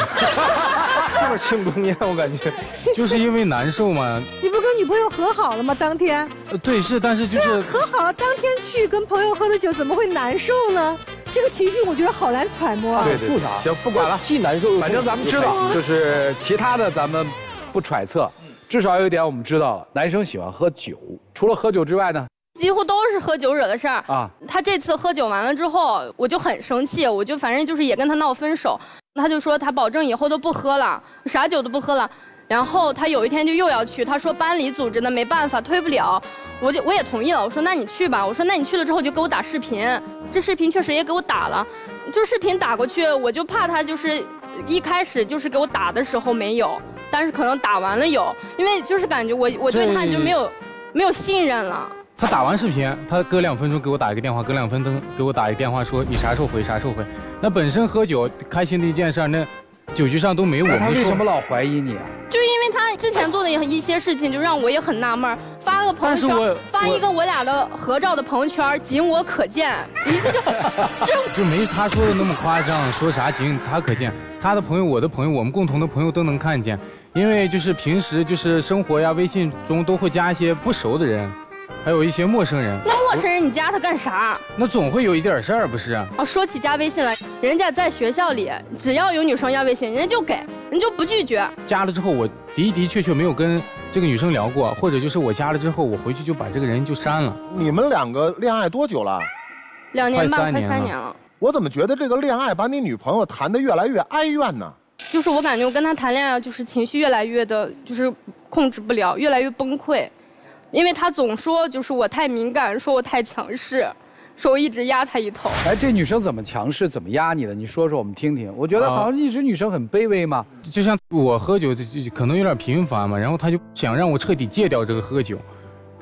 不是庆功宴？我感觉就是因为难受嘛。你不跟女朋友和好了吗？当天？对，是，但是就是和好了，当天去跟朋友喝的酒，怎么会难受呢？这个情绪我觉得好难揣摩啊。对，行，不管了，既难受，反正咱们知道，就是其他的咱们不揣测，至少有一点我们知道了，男生喜欢喝酒，除了喝酒之外呢？几乎都是喝酒惹的事儿啊！他这次喝酒完了之后，我就很生气，我就反正就是也跟他闹分手。他就说他保证以后都不喝了，啥酒都不喝了。然后他有一天就又要去，他说班里组织的没办法推不了，我也同意了。我说那你去吧，我说那你去了之后就给我打视频，这视频确实也给我打了，就视频打过去，我就怕他就是一开始就是给我打的时候没有，但是可能打完了有，因为就是感觉我对他就没有信任了。他打完视频，他隔2分钟给我打一个电话，隔2分钟给我打一个电话说你啥时候回啥时候回。那本身喝酒开心的一件事，那酒局上都没我们。他为什么老怀疑你啊？就因为他之前做的一些事情，就让我也很纳闷。发了个朋友圈，发一个我俩的合照的朋友圈，仅我可见。你这就没他说的那么夸张，说啥仅他可见，他的朋友、我的朋友、我们共同的朋友都能看见。因为就是平时就是生活呀，微信中都会加一些不熟的人。还有一些陌生人，那陌生人你加他干啥？那总会有一点事儿，不是？哦，说起加微信来，人家在学校里，只要有女生要微信，人家就给，人就不拒绝。加了之后，我的确没有跟这个女生聊过，或者就是我加了之后，我回去就把这个人就删了。你们2个恋爱多久了？2年半，快3年了。我怎么觉得这个恋爱把你女朋友谈得越来越哀怨呢？就是我感觉我跟他谈恋爱，就是情绪越来越的，就是控制不了，越来越崩溃。因为他总说就是我太敏感，说我太强势，说我一直压他一头。哎，这女生怎么强势，怎么压你的？你说说我们听听。我觉得好像一直女生很卑微嘛。就像我喝酒就可能有点频繁嘛，然后他就想让我彻底戒掉这个喝酒，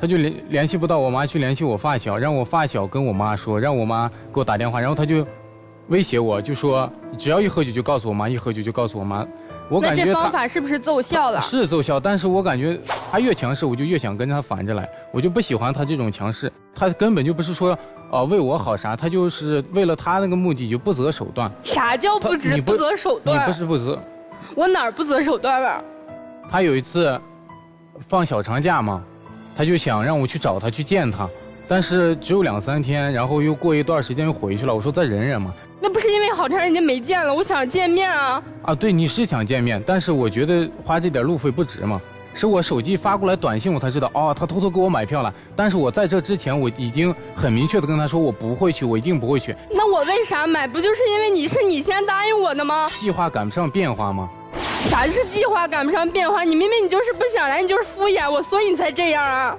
他就联系不到我妈，去联系我发小，让我发小跟我妈说，让我妈给我打电话，然后他就威胁我，就说只要一喝酒就告诉我妈，一喝酒就告诉我妈。我感觉那这方法是不是奏效了？是奏效，但是我感觉他越强势，我就越想跟他反着来，我就不喜欢他这种强势。他根本就不是说为我好啥，他就是为了他那个目的就不择手段。啥叫不择手段？你不是不择，我哪儿不择手段了？他有一次放小长假嘛，他就想让我去找他去见他，但是只有2、3天，然后又过一段时间又回去了。我说再忍忍嘛。那不是因为好长时间没见了，我想见面啊！啊，对，你是想见面，但是我觉得花这点路费不值嘛。是我手机发过来短信，我才知道，他偷偷给我买票了。但是我在这之前，我已经很明确的跟他说，我不会去，我一定不会去。那我为啥买？不就是因为你先答应我的吗？计划赶不上变化吗？啥是计划赶不上变化？你明明你就是不想来，你就是敷衍我，所以你才这样啊！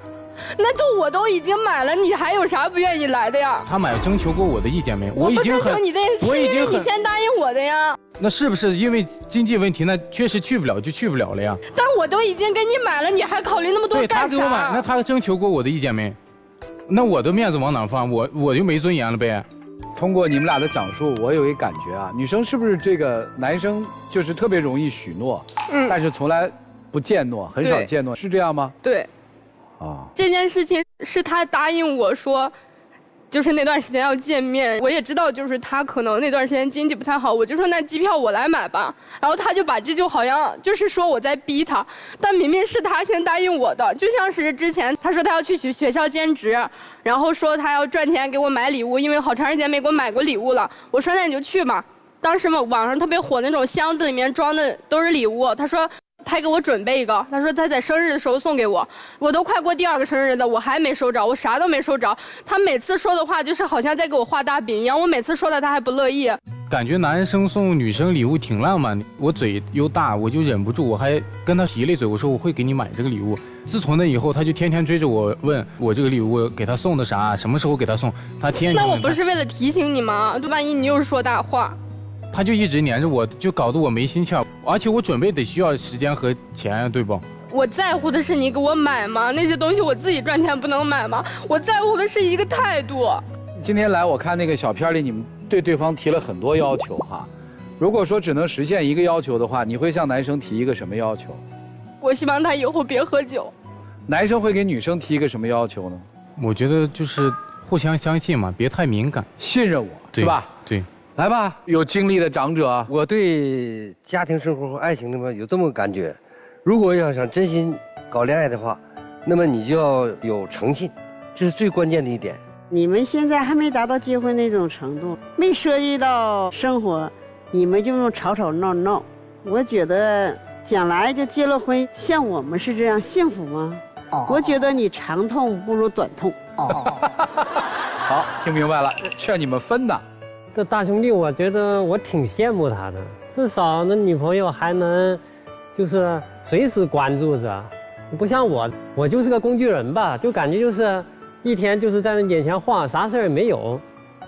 那我都已经买了，你还有啥不愿意来的呀？他买征求过我的意见没？我不征求你的，是因为你先答应我的呀。那是不是因为经济问题？那确实去不了就去不了了呀。但我都已经给你买了，你还考虑那么多干啥？对，他给我买，那他征求过我的意见没？那我的面子往哪放？我就没尊严了呗。通过你们俩的讲述，我有一感觉啊，女生是不是这个男生就是特别容易许诺，但是从来不践诺，很少践诺，是这样吗？对。这件事情是他答应我说，就是那段时间要见面，我也知道就是他可能那段时间经济不太好，我就说那机票我来买吧，然后他就把这就好像就是说我在逼他，但明明是他先答应我的，就像是之前他说他要去学校兼职，然后说他要赚钱给我买礼物，因为好长时间没给我买过礼物了，我说那你就去吧。当时嘛网上特别火那种箱子里面装的都是礼物，他说他给我准备一个，他说他在生日的时候送给我，我都快过第2个生日了，我还没收着，我啥都没收着。他每次说的话就是好像在给我画大饼一样，我每次说的他还不乐意。感觉男生送女生礼物挺浪漫的，我嘴又大，我就忍不住，我还跟他提了一嘴，我说我会给你买这个礼物。自从那以后，他就天天追着我问我这个礼物给他送的啥，什么时候给他送，他天天。那我不是为了提醒你吗？就万一你又是说大话。他就一直黏着我，就搞得我没心气儿，而且我准备得需要时间和钱，对不？我在乎的是你给我买吗？那些东西我自己赚钱不能买吗？我在乎的是一个态度。今天来我看那个小片里，你们对对方提了很多要求哈。如果说只能实现一个要求的话，你会向男生提一个什么要求？我希望他以后别喝酒。男生会给女生提一个什么要求呢？我觉得就是互相相信嘛，别太敏感，信任我，是吧？对。来吧，有经历的长者。我对家庭生活和爱情的嘛有这么个感觉，如果要想真心搞恋爱的话，那么你就要有诚信，这是最关键的一点。你们现在还没达到结婚那种程度，没涉及到生活，你们就用吵吵闹闹。我觉得将来就结了婚，像我们是这样幸福吗？我觉得你长痛不如短痛。好，听明白了，劝你们分呐。这大兄弟，我觉得我挺羡慕他的，至少那女朋友还能就是随时关注着，不像我就是个工具人吧，就感觉就是一天就是在那眼前晃，啥事儿也没有。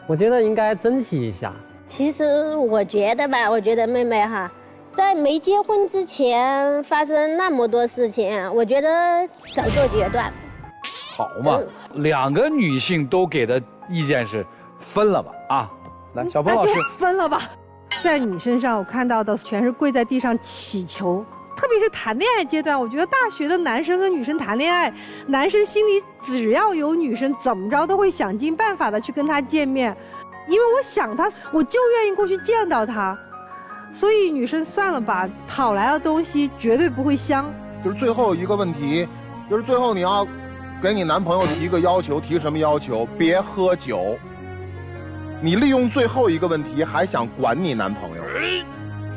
我觉得应该珍惜一下。其实我觉得吧，我觉得妹妹哈，在没结婚之前发生那么多事情，我觉得早做决断。好嘛，两个女性都给的意见是分了吧啊？来，小鹏老师，分了吧。在你身上我看到的全是跪在地上祈求，特别是谈恋爱阶段，我觉得大学的男生跟女生谈恋爱，男生心里只要有女生，怎么着都会想尽办法的去跟她见面，因为我想她，我就愿意过去见到她。所以女生算了吧，讨来的东西绝对不会香。就是最后一个问题，就是最后你要给你男朋友提一个要求，提什么要求？别喝酒。你利用最后一个问题还想管你男朋友？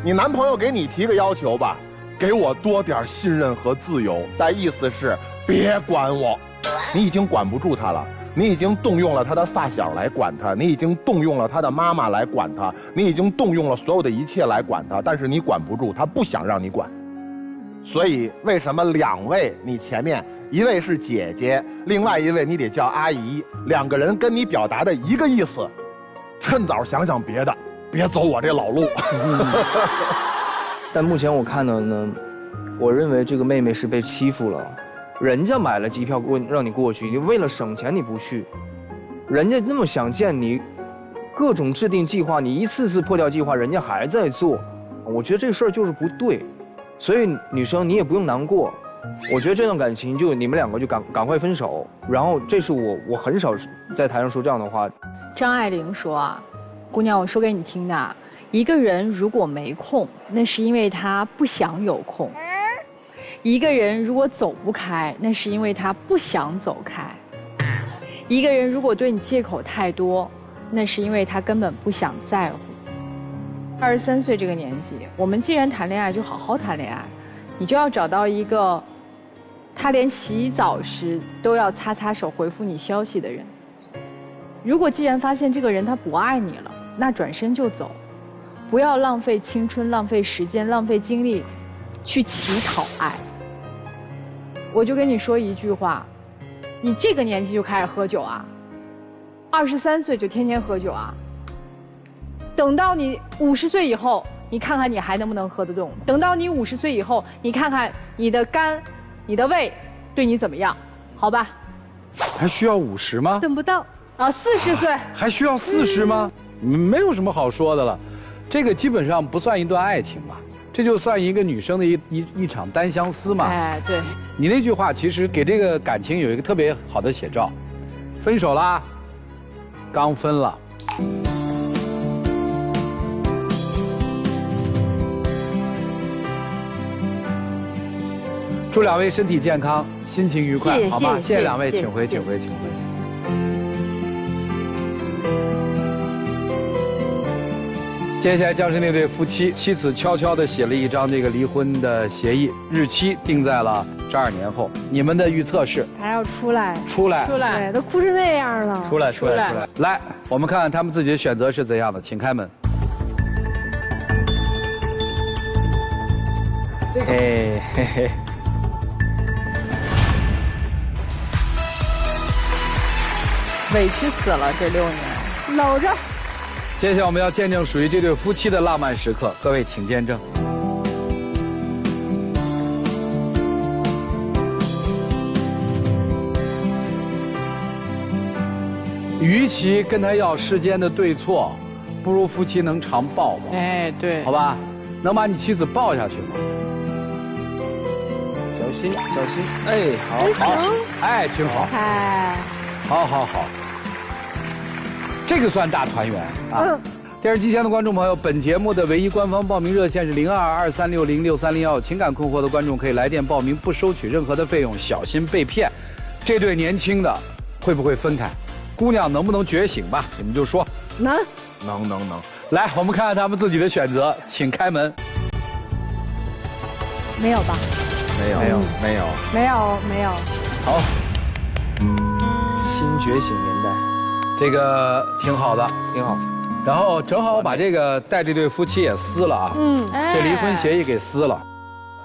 你男朋友给你提个要求吧，给我多点信任和自由，但意思是别管我。你已经管不住他了，你已经动用了他的发小来管他，你已经动用了他的妈妈来管他，你已经动用了所有的一切来管他，但是你管不住他，不想让你管。所以为什么两位你前面一位是姐姐，另外一位你得叫阿姨，两个人跟你表达的一个意思，趁早想想别的，别走我这老路。但目前我看到呢，我认为这个妹妹是被欺负了。人家买了机票让你过去，你为了省钱你不去，人家那么想见你，各种制定计划，你一次次破掉计划，人家还在做。我觉得这事儿就是不对，所以女生你也不用难过。我觉得这段感情就你们两个就赶快分手。然后这是我很少在台上说这样的话。张爱玲说啊，姑娘，我说给你听的，一个人如果没空，那是因为他不想有空；一个人如果走不开，那是因为他不想走开；一个人如果对你借口太多，那是因为他根本不想在乎。23岁这个年纪，我们既然谈恋爱，就好好谈恋爱，你就要找到一个他连洗澡时都要擦擦手回复你消息的人。如果既然发现这个人他不爱你了，那转身就走，不要浪费青春、浪费时间、浪费精力去乞讨爱。我就跟你说一句话，你这个年纪就开始喝酒啊？23岁就天天喝酒啊？等到你50岁以后，你看看你还能不能喝得动？等到你50岁以后，你看看你的肝、你的胃对你怎么样？好吧？还需要50吗？等不到。40岁还需要40吗？没有什么好说的了，这个基本上不算一段爱情吧，这就算一个女生的一场单相思嘛。哎，对。你那句话其实给这个感情有一个特别好的写照，分手啦，刚分了。祝两位身体健康，心情愉快，好吗？谢谢两位，请回，请回，请回。接下来，将是那对夫妻，妻子悄悄地写了一张这个离婚的协议，日期定在了12年后。你们的预测是？还要出来，对，都哭成那样了。出来！来，我们看看他们自己的选择是怎样的，请开门。嘿嘿。委屈死了这6年，搂着。接下来我们要见证属于这对夫妻的浪漫时刻，各位请见证。与其跟他要世间的对错，不如夫妻能常抱抱。哎，对，好吧，能把你妻子抱下去吗？小心，小心，哎，好，哎，挺好，哎，好，这个算大团圆啊！电视机前的观众朋友，本节目的唯一官方报名热线是0223606301，情感困惑的观众可以来电报名，不收取任何的费用，小心被骗。这对年轻的会不会分开？姑娘能不能觉醒吧？你们就说能。来，我们看看他们自己的选择，请开门。没有吧？没有。好，新觉醒年代，这个挺好的，挺好。然后正好把这个带这对夫妻也撕了啊，这离婚协议给撕了，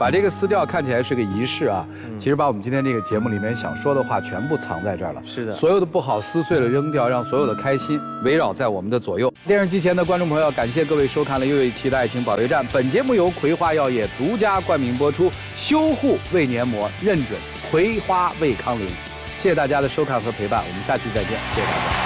把这个撕掉看起来是个仪式啊，其实把我们今天这个节目里面想说的话全部藏在这儿了。是的，所有的不好撕碎了扔掉，让所有的开心围绕在我们的左右。电视机前的观众朋友，感谢各位收看了又一期的《爱情保卫战》。本节目由葵花药业独家冠名播出，修护胃黏膜认准葵花胃康灵。谢谢大家的收看和陪伴，我们下期再见，谢谢大家。